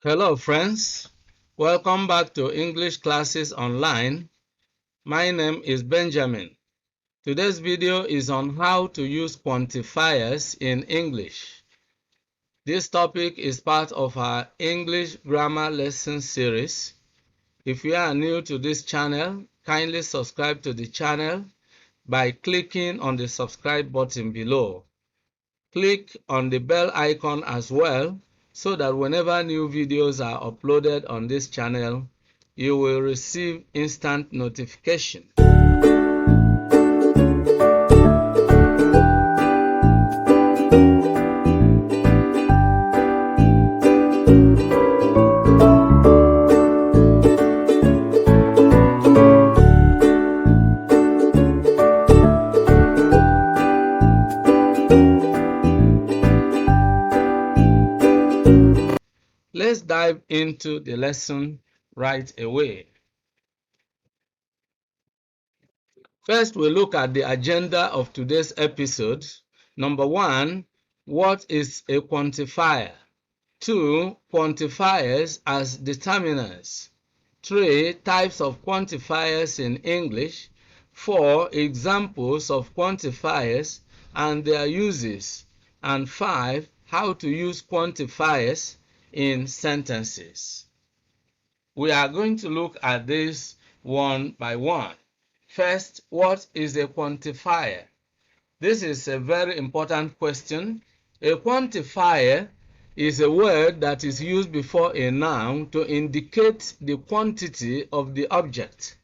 Hello friends, welcome back to English Classes Online. My name is Benjamin. Today's video is on how to use quantifiers in English. This topic is part of our English grammar lesson series. If you are new to this channel, kindly subscribe to the channel by clicking on the subscribe button below. Click on the bell icon as well so that whenever new videos are uploaded on this channel, you will receive instant notification. Let's dive into the lesson right away. First, we look at the agenda of today's episode. Number 1, what is a quantifier? 2, quantifiers as determiners. 3, types of quantifiers in English. 4, examples of quantifiers and their uses. And 5, how to use quantifiers in sentences. We are going to look at this one by one. First, what is a quantifier? This is a very important question. A quantifier is a word that is used before a noun to indicate the quantity of the object.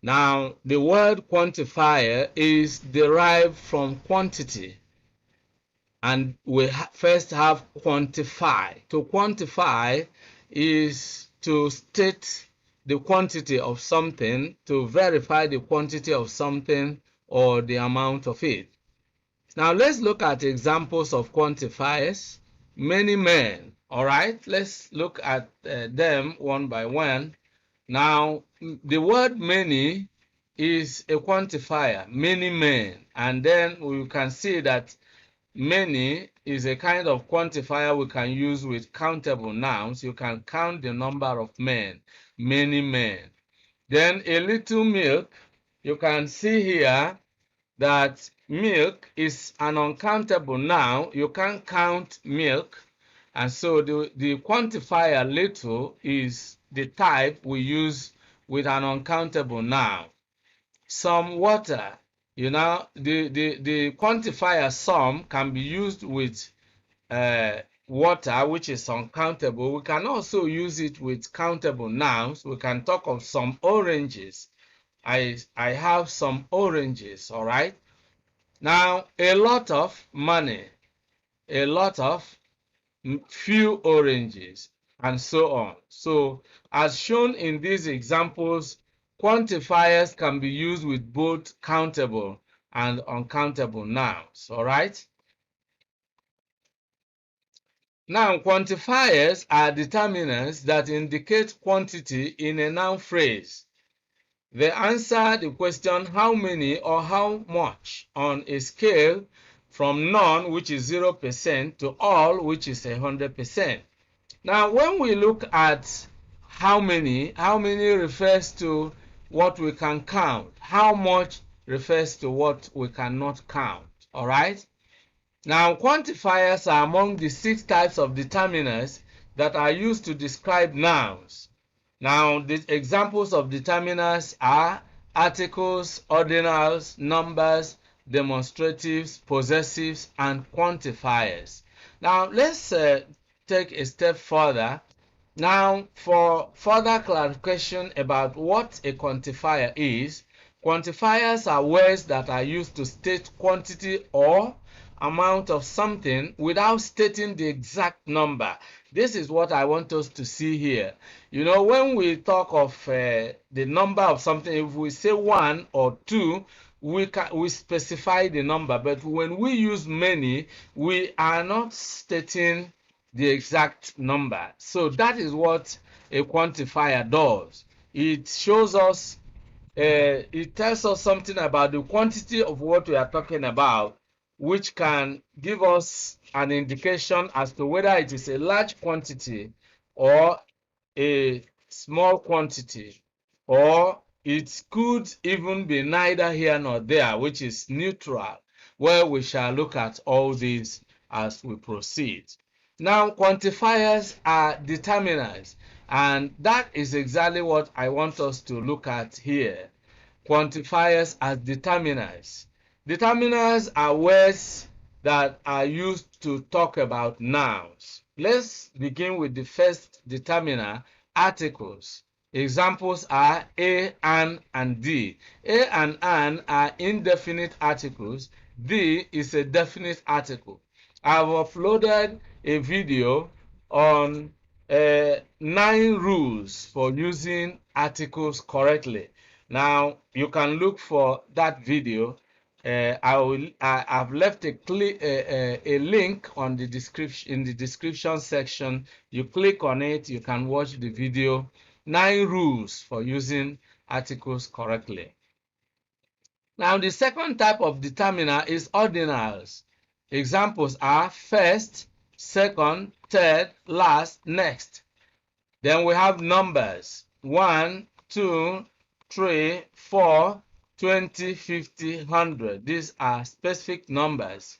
Now, the word quantifier is derived from quantity. And we first have quantify. To quantify is to state the quantity of something, to verify the quantity of something or the amount of it. Now let's look at examples of quantifiers. Many men. All right, let's look at them one by one. Now, the word many is a quantifier, many men. And then we can see that many is a kind of quantifier we can use with countable nouns. You can count the number of men, many men. Then a little milk, you can see here that milk is an uncountable noun. You can't count milk. And so the quantifier little is the type we use with an uncountable noun. Some water. You know, the quantifier some can be used with water, which is uncountable. We can also use it with countable nouns. We can talk of some oranges. I have some oranges, all right? Now, a lot of money, a lot of few oranges, and so on. So, as shown in these examples, quantifiers can be used with both countable and uncountable nouns, all right? Now, quantifiers are determinants that indicate quantity in a noun phrase. They answer the question how many or how much on a scale from none, which is 0%, to all, which is 100%. Now, when we look at how many refers to what we can count. How much refers to what we cannot count. All right? Now, quantifiers are among the 6 types of determiners that are used to describe nouns. Now, the examples of determiners are articles, ordinals, numbers, demonstratives, possessives, and quantifiers. Now, let's take a step further. Now, for further clarification about what a quantifier is, quantifiers are words that are used to state quantity or amount of something without stating the exact number. This is what I want us to see here. You know, when we talk of the number of something, if we say 1 or 2, we specify the number. But when we use many, we are not stating the exact number. So that is what a quantifier does. It shows us, it tells us something about the quantity of what we are talking about, which can give us an indication as to whether it is a large quantity or a small quantity, or it could even be neither here nor there, which is neutral, where we shall look at all these as we proceed. Now, quantifiers are determiners, and that is exactly what I want us to look at here. Quantifiers as determiners. Determiners are words that are used to talk about nouns. Let's begin with the first determiner, articles. Examples are a, an, and the. A and an are indefinite articles. The is a definite article. I've uploaded a video on 9 rules for using articles correctly. Now you can look for that video. I've left a link on the description in the description section. You click on it, you can watch the video. 9 rules for using articles correctly. Now the second type of determiner is ordinals. Examples are first, second, third, last, next. Then we have numbers 1, 2, 3, 4, 20, 50, 100. These are specific numbers.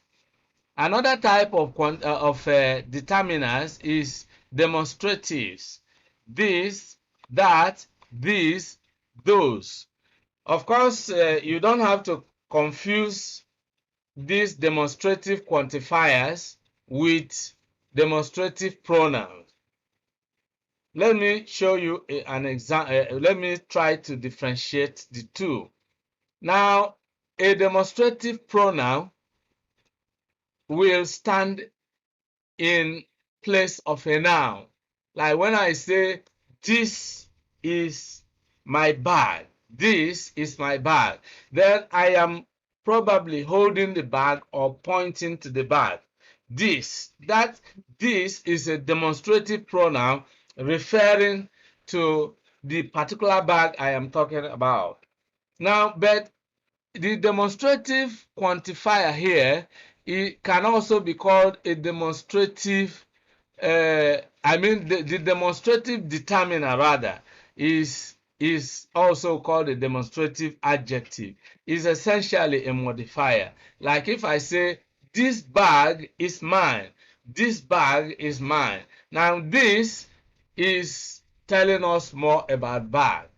Another type of determiners is demonstratives. This, that, these, those. Of course, you don't have to confuse these demonstrative quantifiers with demonstrative pronouns. Let me show you an example. Let me try to differentiate the two. Now, a demonstrative pronoun will stand in place of a noun. Like when I say, this is my bag. This is my bag. Then I am probably holding the bag or pointing to the bag. This is a demonstrative pronoun referring to the particular bag I am talking about. Now, but the demonstrative quantifier here, it can also be called a demonstrative, the demonstrative determiner rather is also called a demonstrative adjective. It's essentially a modifier. Like if I say, this bag is mine. This bag is mine. Now this is telling us more about bag.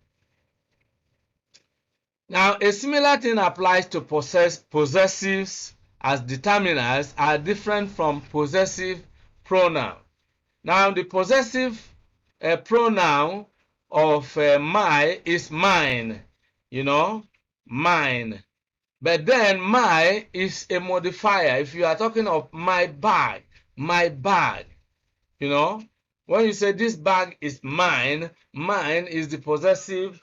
Now a similar thing applies to possessives, as determiners are different from possessive pronoun. Now the possessive pronoun of my is mine, mine. But then my is a modifier. If you are talking of my bag, when you say this bag is mine, mine is the possessive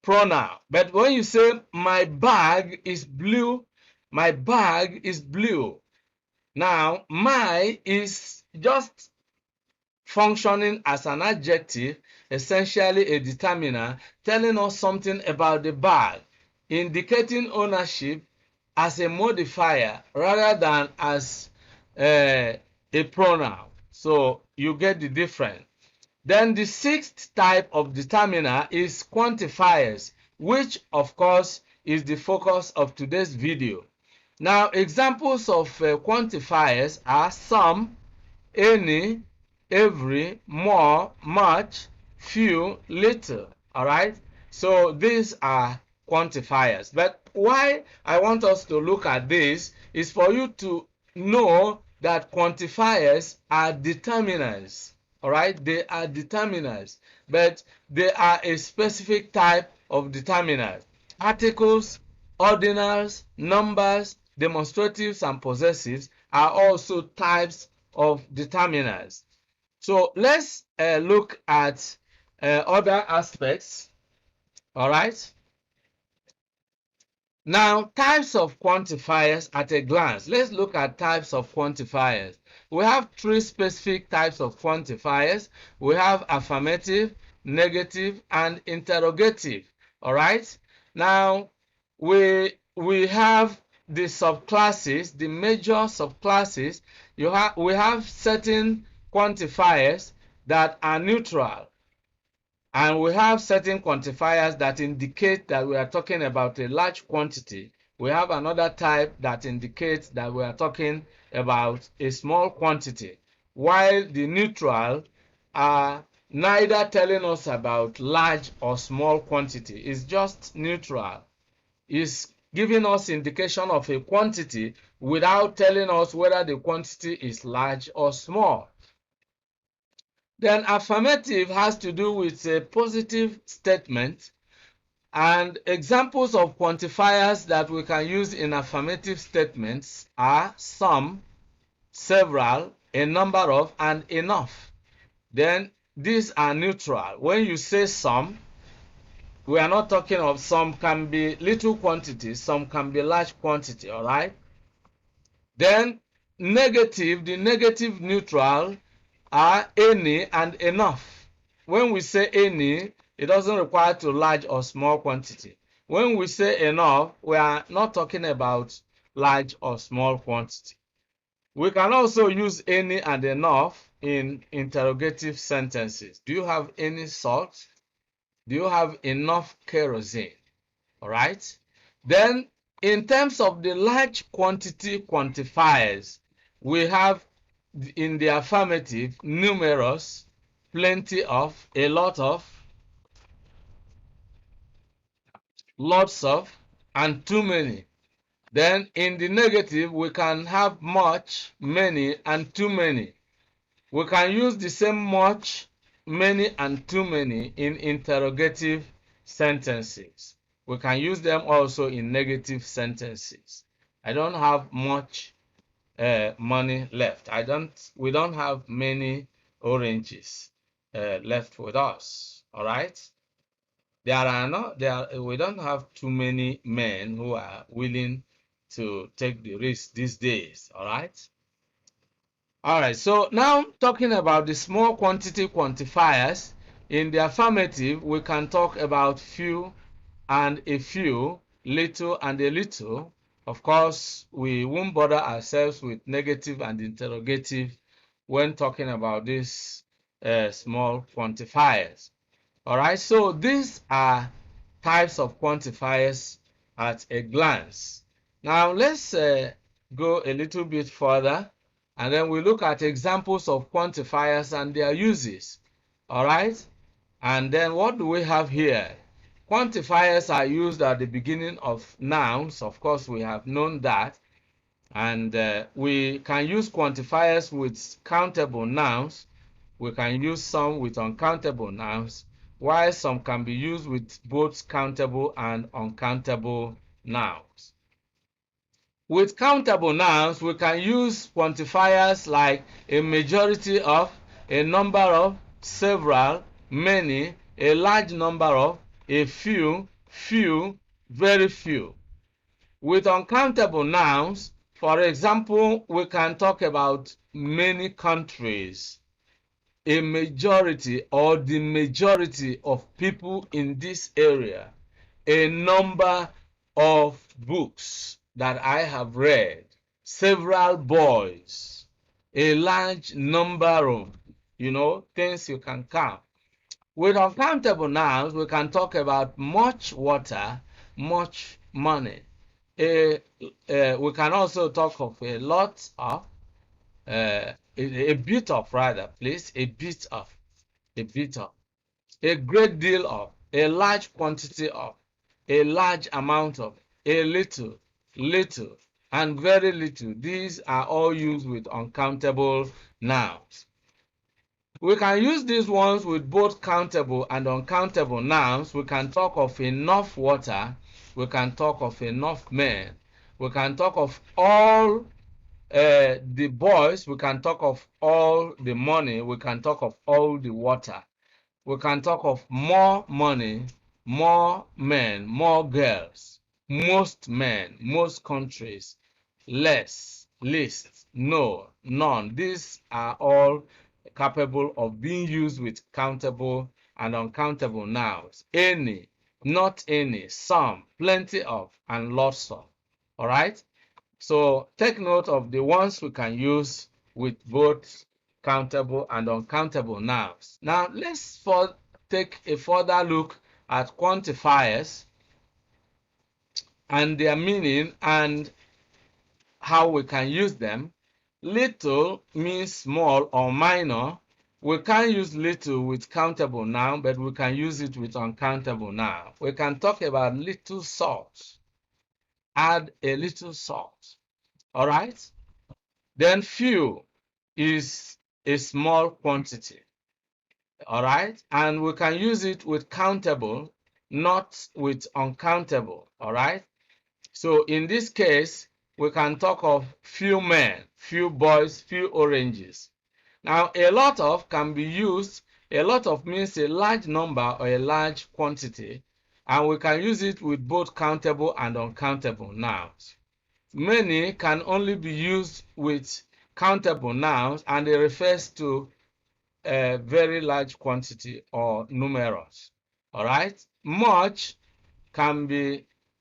pronoun. But when you say my bag is blue, my bag is blue. Now, my is just functioning as an adjective, essentially a determiner, telling us something about the bag, indicating ownership as a modifier rather than as a pronoun. So you get the difference. Then the sixth type of determiner is quantifiers, which of course is the focus of today's video. Now examples of quantifiers are some, any, every, more, much, few, little. Alright, so these are quantifiers. But why I want us to look at this is for you to know that quantifiers are determiners. Alright, they are determiners, but they are a specific type of determiners. Articles, ordinals, numbers, demonstratives, and possessives are also types of determiners. So let's look at other aspects. Alright. Now, types of quantifiers at a glance. Let's look at types of quantifiers. We have 3 specific types of quantifiers. We have affirmative, negative, and interrogative. All right. Now, we have the subclasses, the major subclasses. We have certain quantifiers that are neutral, and we have certain quantifiers that indicate that we are talking about a large quantity. We have another type that indicates that we are talking about a small quantity, while the neutral are neither telling us about large or small quantity. It's just neutral. It's giving us indication of a quantity without telling us whether the quantity is large or small. Then affirmative has to do with a positive statement, and examples of quantifiers that we can use in affirmative statements are some, several, a number of, and enough. Then these are neutral. When you say some, we are not talking of some can be little quantities, some can be large quantity, all right? Then negative, the negative neutral are any and enough. When we say any, it doesn't require to large or small quantity. When we say enough, we are not talking about large or small quantity. We can also use any and enough in interrogative sentences. Do you have any salt? Do you have enough kerosene? All right. Then, in terms of the large quantity quantifiers, we have in the affirmative numerous, plenty of, a lot of, lots of, and too many. Then in the negative, we can have much, many, and too many. We can use the same much, many, and too many in interrogative sentences. We can use them also in negative sentences. I don't have much money left. We don't have many oranges left with us. All right. We don't have too many men who are willing to take the risk these days. All right. All right. So now talking about the small quantity quantifiers, in the affirmative, we can talk about few and a few, little and a little. Of course, we won't bother ourselves with negative and interrogative when talking about these small quantifiers. All right, so these are types of quantifiers at a glance. Now let's go a little bit further, and then we look at examples of quantifiers and their uses. All right, and then what do we have here? Quantifiers are used at the beginning of nouns. Of course, we have known that. And we can use quantifiers with countable nouns. We can use some with uncountable nouns, while some can be used with both countable and uncountable nouns. With countable nouns, we can use quantifiers like a majority of, a number of, several, many, a large number of, a few, few, very few. With uncountable nouns, for example, we can talk about many countries, a majority or the majority of people in this area, a number of books that I have read, several boys, a large number of, things you can count. With uncountable nouns, we can talk about much water, much money. We can also talk of a lot of, a bit of, rather, please, a bit of, a great deal of, a large quantity of, a large amount of, a little, little, and very little. These are all used with uncountable nouns. We can use these ones with both countable and uncountable nouns. We can talk of enough water. We can talk of enough men. We can talk of all the boys. We can talk of all the money. We can talk of all the water. We can talk of more money, more men, more girls, most men, most countries, less, least, no, none. These are all capable of being used with countable and uncountable nouns. Any, not any, some, plenty of, and lots of. All right? So take note of the ones we can use with both countable and uncountable nouns. Now let's take a further look at quantifiers and their meaning and how we can use them. Little means small or minor. We can't use little with countable noun, but we can use it with uncountable noun. We can talk about little salt. Add a little salt. All right? Then few is a small quantity. All right? And we can use it with countable, not with uncountable. All right? So in this case, we can talk of few men, few boys, few oranges. Now, a lot of can be used, a lot of means a large number or a large quantity, and we can use it with both countable and uncountable nouns. Many can only be used with countable nouns, and it refers to a very large quantity or numerous. All right? Much can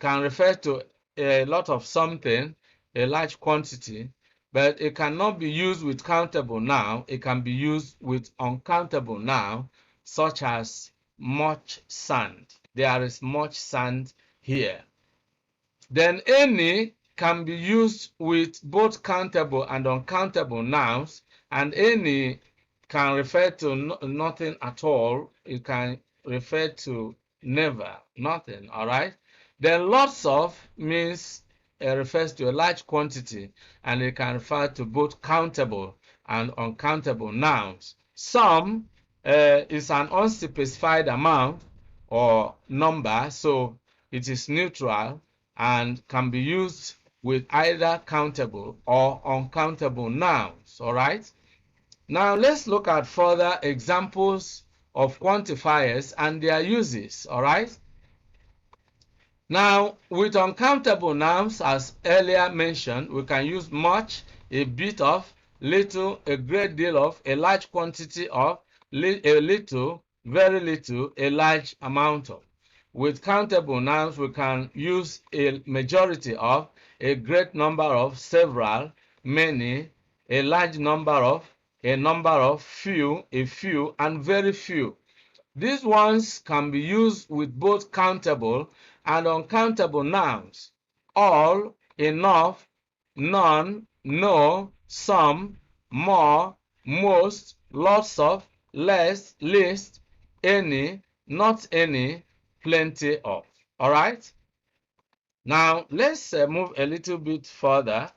refer to a lot of something, a large quantity, but it cannot be used with countable noun. It can be used with uncountable noun, such as much sand. There is much sand here. Then any can be used with both countable and uncountable nouns, and any can refer to nothing at all. It can refer to never, nothing, all right? Then lots of means refers to a large quantity, and it can refer to both countable and uncountable nouns. Some is an unspecified amount or number, so it is neutral and can be used with either countable or uncountable nouns, all right? Now let's look at further examples of quantifiers and their uses, all right? Now, with uncountable nouns, as earlier mentioned, we can use much, a bit of, little, a great deal of, a large quantity of, a little, very little, a large amount of. With countable nouns, we can use a majority of, a great number of, several, many, a large number of, a number of, few, a few, and very few. These ones can be used with both countable and uncountable nouns. All, enough, none, no, some, more, most, lots of, less, least, any, not any, plenty of. All right? Now, let's move a little bit further.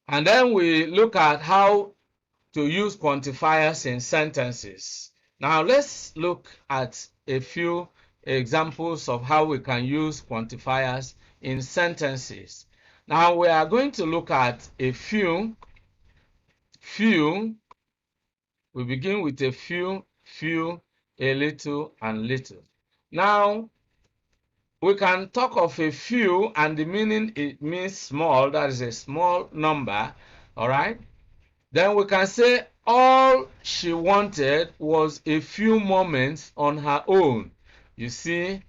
And then we look at how to use quantifiers in sentences. Now, let's look at a few examples of how we can use quantifiers in sentences. Now, we are going to look at a few. We begin with a few, a little, and little. Now, we can talk of a few, and the meaning, it means small, that is a small number, all right? Then we can say all she wanted was a few moments on her own. You see,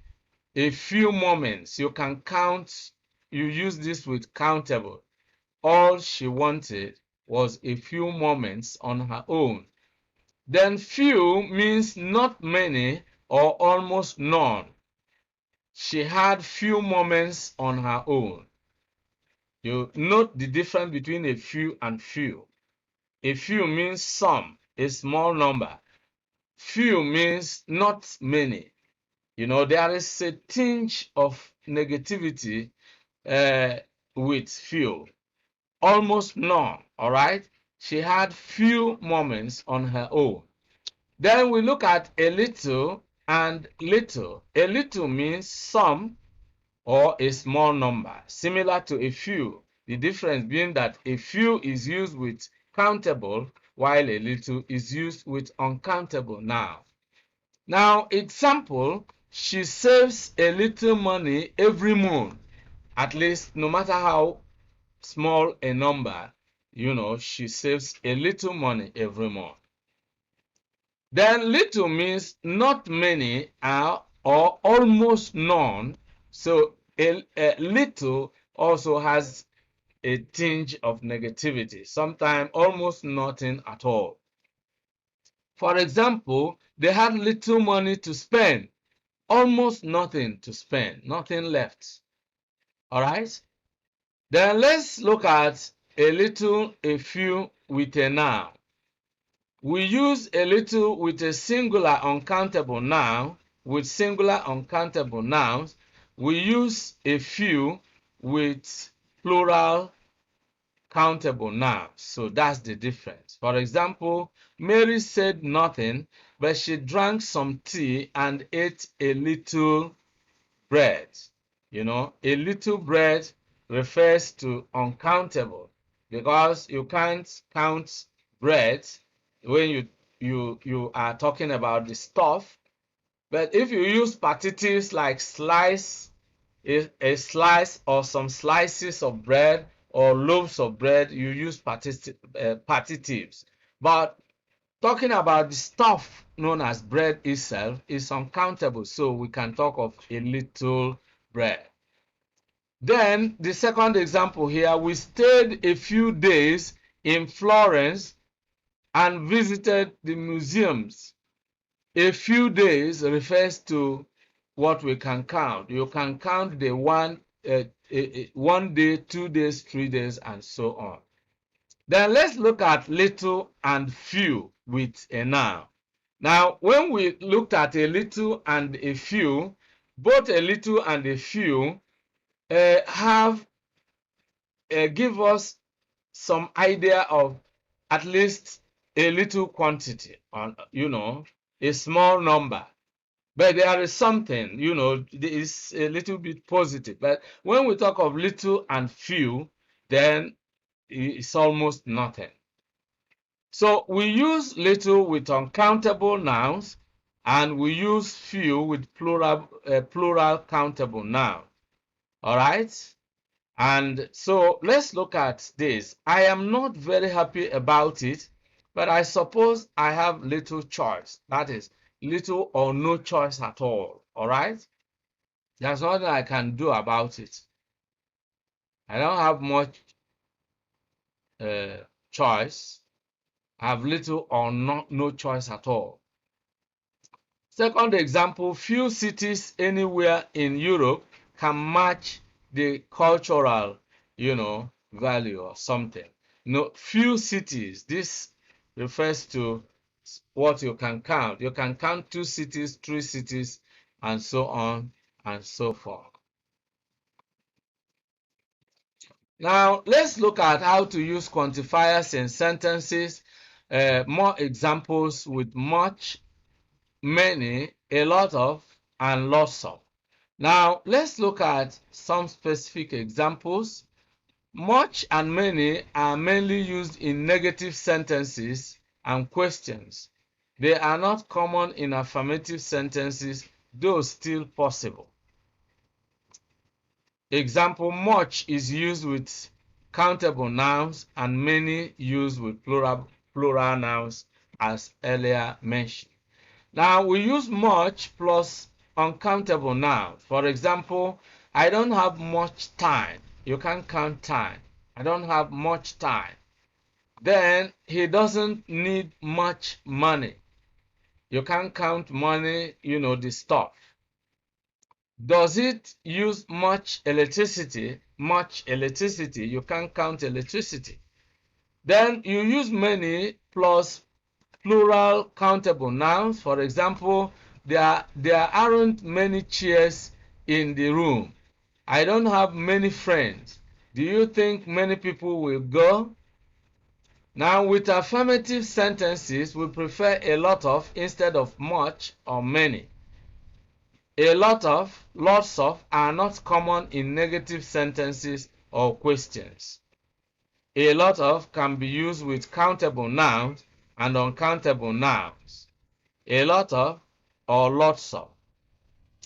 a few moments. You can count, you use this with countable. All she wanted was a few moments on her own. Then few means not many or almost none. She had few moments on her own. You note the difference between a few and few. A few means some, a small number. Few means not many. You know, there is a tinge of negativity with few. Almost none, all right? She had few moments on her own. Then we look at a little and little. A little means some or a small number, similar to a few. The difference being that a few is used with countable, while a little is used with uncountable noun. Now, example, she saves a little money every month. At least, no matter how small a number, you know, she saves a little money every month. Then little means not many or almost none. So a little also has a tinge of negativity, sometimes almost nothing at all. For example, they had little money to spend, almost nothing to spend, nothing left. All right? Then let's look at a little, a few with a noun. We use a little with a singular uncountable noun, with singular uncountable nouns. We use a few with plural countable nouns. So that's the difference. For example, Mary said nothing, but she drank some tea and ate a little bread. You know, a little bread refers to uncountable because you can't count bread when you are talking about the stuff. But if you use partitives like slice, a slice or some slices of bread or loaves of bread, you use partitives. But talking about the stuff known as bread itself is uncountable, so we can talk of a little bread. Then the second example here, we stayed a few days in Florence and visited the museums. A few days refers to what we can count. You can count the 1 day, 2 days, 3 days, and so on. Then let's look at little and few with a noun. Now, when we looked at a little and a few, both a little and a few give us some idea of at least a little quantity, on a small number. But there is something, there is a little bit positive. But when we talk of little and few, then it's almost nothing. So we use little with uncountable nouns, and we use few with plural countable noun. All right? And so let's look at this. I am not very happy about it, but I suppose I have little choice. That is, little or no choice at all. All right? There's nothing I can do about it. I don't have much choice. I have little or no choice at all. Second example, few cities anywhere in Europe can match the cultural, value or something. No, few cities. This refers to what you can count. You can count 2 cities, 3 cities, and so on and so forth. Now, let's look at how to use quantifiers in sentences. More examples with much, many, a lot of, and lots of. Now, let's look at some specific examples. Much and many are mainly used in negative sentences and questions. They are not common in affirmative sentences, though still possible. Example, much is used with countable nouns and many used with plural nouns, as earlier mentioned. Now, we use much plus uncountable nouns. For example, I don't have much time. You can't count time. I don't have much time. Then, he doesn't need much money. You can't count money, the stuff. Does it use much electricity? Much electricity. You can't count electricity. Then you use many plus plural countable nouns. For example, there aren't many chairs in the room. I don't have many friends. Do you think many people will go? Now, with affirmative sentences, we prefer a lot of instead of much or many. A lot of, lots of are not common in negative sentences or questions. A lot of can be used with countable nouns and uncountable nouns. A lot of or lots of.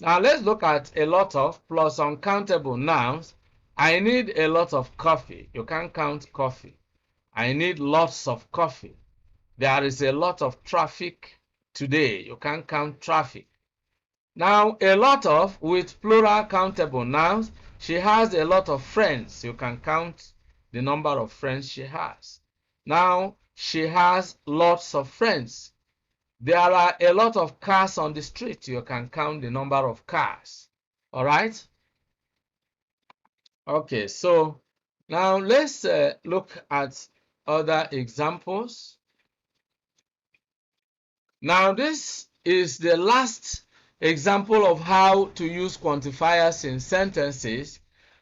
Now let's look at a lot of plus uncountable nouns. I need a lot of coffee. You can't count coffee. I need lots of coffee. There is a lot of traffic today. You can't count traffic. Now, a lot of with plural countable nouns. She has a lot of friends. You can count the number of friends she has. Now, she has lots of friends. There are a lot of cars on the street. You can count the number of cars. All right? Okay, so now let's look at other examples. Now, this is the last example of how to use quantifiers in sentences,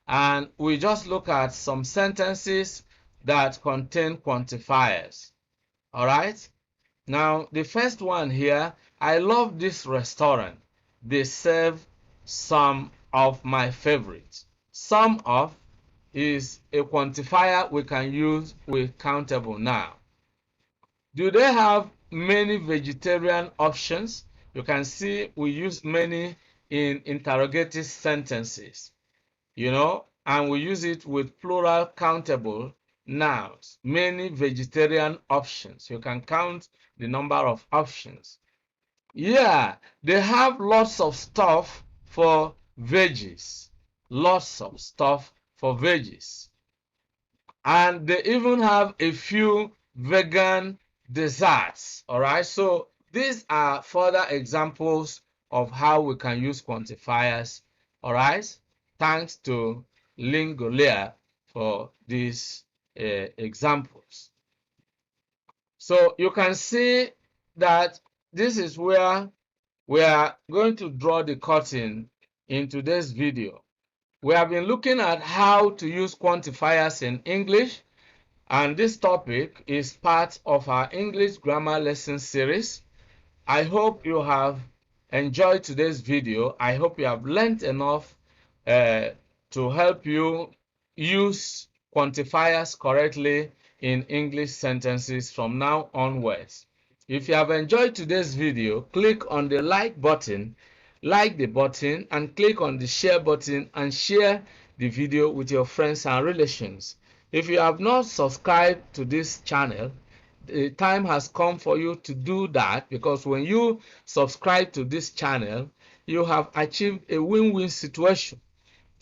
and we just look at some sentences that contain quantifiers. All right? Now, the first one here, I love this restaurant. They serve some of my favorites. Some of is a quantifier we can use with countable noun. Do they have many vegetarian options? You can see we use many in interrogative sentences, and we use it with plural countable nouns. Many vegetarian options. You can count the number of options. Yeah, they have lots of stuff for veggies. Lots of stuff for veggies. And they even have a few vegan desserts. All right, so these are further examples of how we can use quantifiers. All right, thanks to Lingolia for these examples. So you can see that this is where we are going to draw the curtain in today's video. We have been looking at how to use quantifiers in English, and this topic is part of our English grammar lesson series. I hope you have enjoyed today's video. I hope you have learned enough to help you use quantifiers correctly in English sentences from now onwards. If you have enjoyed today's video, click on the like button, and click on the share button and share the video with your friends and relations. If you have not subscribed to this channel, the time has come for you to do that, because when you subscribe to this channel, you have achieved a win-win situation.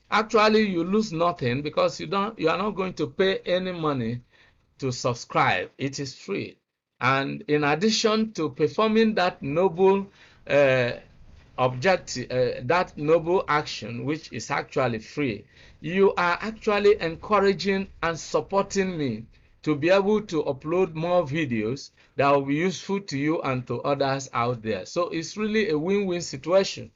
Actually, you lose nothing, because you are not going to pay any money to subscribe. It is free. And in addition to performing that noble objective, that noble action, which is actually free, you are actually encouraging and supporting me to be able to upload more videos that will be useful to you and to others out there. So it's really a win-win situation.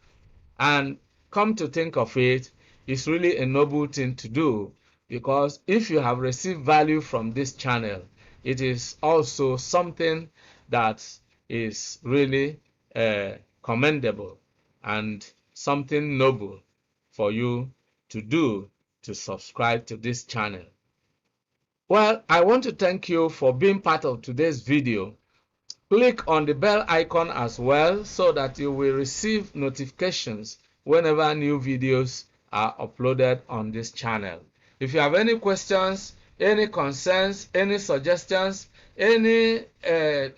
And come to think of it, it's really a noble thing to do, because if you have received value from this channel, it is also something that is really commendable and something noble for you to do, to subscribe to this channel. Well, I want to thank you for being part of today's video. Click on the bell icon as well, so that you will receive notifications whenever new videos are uploaded on this channel. If you have any questions, any concerns, any suggestions, any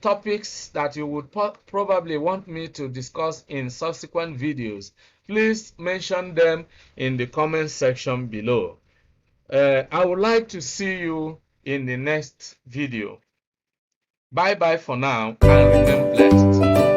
topics that you would probably want me to discuss in subsequent videos, please mention them in the comment section below. I would like to see you in the next video. Bye bye for now, and remain blessed.